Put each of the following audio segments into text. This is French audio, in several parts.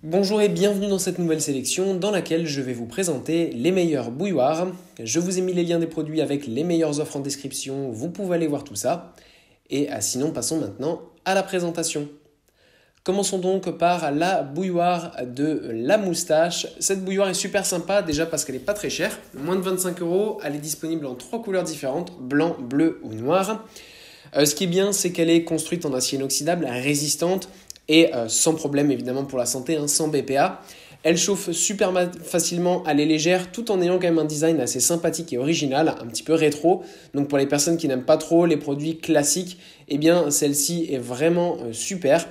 Bonjour et bienvenue dans cette nouvelle sélection dans laquelle je vais vous présenter les meilleurs bouilloires. Je vous ai mis les liens des produits avec les meilleures offres en description, vous pouvez aller voir tout ça. Et sinon, passons maintenant à la présentation. Commençons donc par la bouilloire de la moustache. Cette bouilloire est super sympa déjà parce qu'elle n'est pas très chère, moins de 25 €, elle est disponible en 3 couleurs différentes, blanc, bleu ou noir. Ce qui est bien, c'est qu'elle est construite en acier inoxydable, résistante et sans problème évidemment pour la santé, sans BPA. Elle chauffe super facilement, elle est légère tout en ayant quand même un design assez sympathique et original, un petit peu rétro. Donc pour les personnes qui n'aiment pas trop les produits classiques, eh bien celle-ci est vraiment super.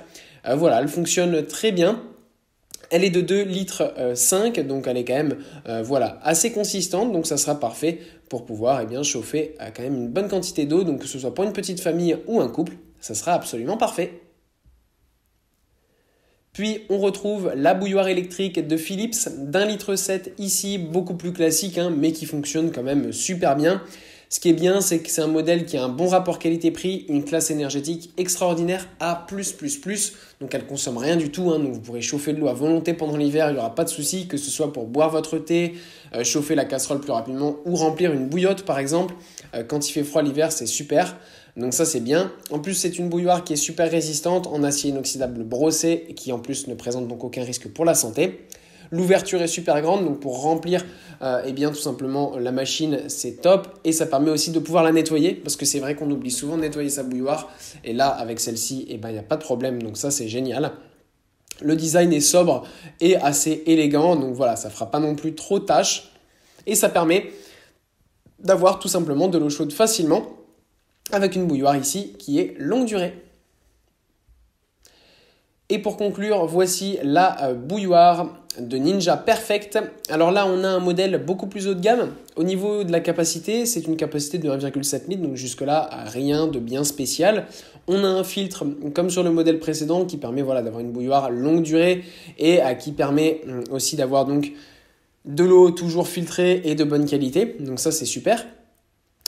Voilà, elle fonctionne très bien. Elle est de 2 litres 5, donc elle est quand même assez consistante, donc ça sera parfait pour pouvoir chauffer quand même une bonne quantité d'eau, donc que ce soit pour une petite famille ou un couple, ça sera absolument parfait. Puis on retrouve la bouilloire électrique de Philips d'1 litre 7 ici, beaucoup plus classique, mais qui fonctionne quand même super bien. Ce qui est bien, c'est que c'est un modèle qui a un bon rapport qualité-prix, une classe énergétique extraordinaire A+++, donc elle ne consomme rien du tout, donc vous pourrez chauffer de l'eau à volonté pendant l'hiver, il n'y aura pas de souci, que ce soit pour boire votre thé, chauffer la casserole plus rapidement ou remplir une bouillotte par exemple. Quand il fait froid l'hiver, c'est super, donc ça c'est bien. En plus, c'est une bouilloire qui est super résistante, en acier inoxydable brossé, et qui en plus ne présente donc aucun risque pour la santé. L'ouverture est super grande, donc pour remplir tout simplement la machine, c'est top. Et ça permet aussi de pouvoir la nettoyer, parce que c'est vrai qu'on oublie souvent de nettoyer sa bouilloire. Et là, avec celle-ci, il n'y a pas de problème, donc ça c'est génial. Le design est sobre et assez élégant, donc voilà, ça ne fera pas non plus trop tâche. Et ça permet d'avoir tout simplement de l'eau chaude facilement, avec une bouilloire ici qui est longue durée. Et pour conclure, voici la bouilloire de Ninja Perfect. Alors là, on a un modèle beaucoup plus haut de gamme. Au niveau de la capacité, c'est une capacité de 1,7 litres, donc jusque-là, rien de bien spécial. On a un filtre, comme sur le modèle précédent, qui permet d'avoir une bouilloire longue durée et qui permet aussi d'avoir donc de l'eau toujours filtrée et de bonne qualité. Donc ça, c'est super.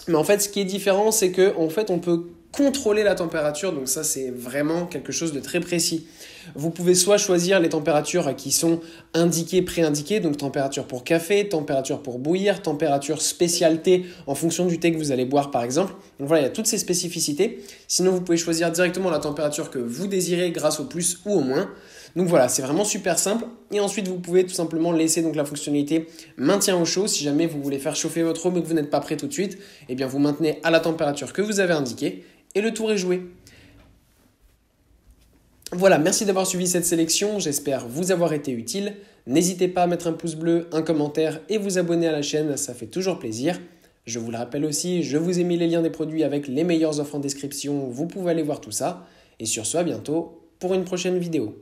Mais en fait, ce qui est différent, c'est qu'en fait, on peut contrôler la température, donc ça c'est vraiment quelque chose de très précis. Vous pouvez soit choisir les températures qui sont indiquées, préindiquées, donc température pour café, température pour bouillir, température spéciale thé en fonction du thé que vous allez boire par exemple. Donc voilà, il y a toutes ces spécificités. Sinon, vous pouvez choisir directement la température que vous désirez grâce au plus ou au moins. Donc voilà, c'est vraiment super simple. Et ensuite, vous pouvez tout simplement laisser donc la fonctionnalité maintien au chaud. Si jamais vous voulez faire chauffer votre eau mais que vous n'êtes pas prêt tout de suite, eh bien vous maintenez à la température que vous avez indiquée et le tour est joué. Voilà, merci d'avoir suivi cette sélection, j'espère vous avoir été utile. N'hésitez pas à mettre un pouce bleu, un commentaire et vous abonner à la chaîne, ça fait toujours plaisir. Je vous le rappelle aussi, je vous ai mis les liens des produits avec les meilleures offres en description, vous pouvez aller voir tout ça. Et sur ce, à bientôt pour une prochaine vidéo.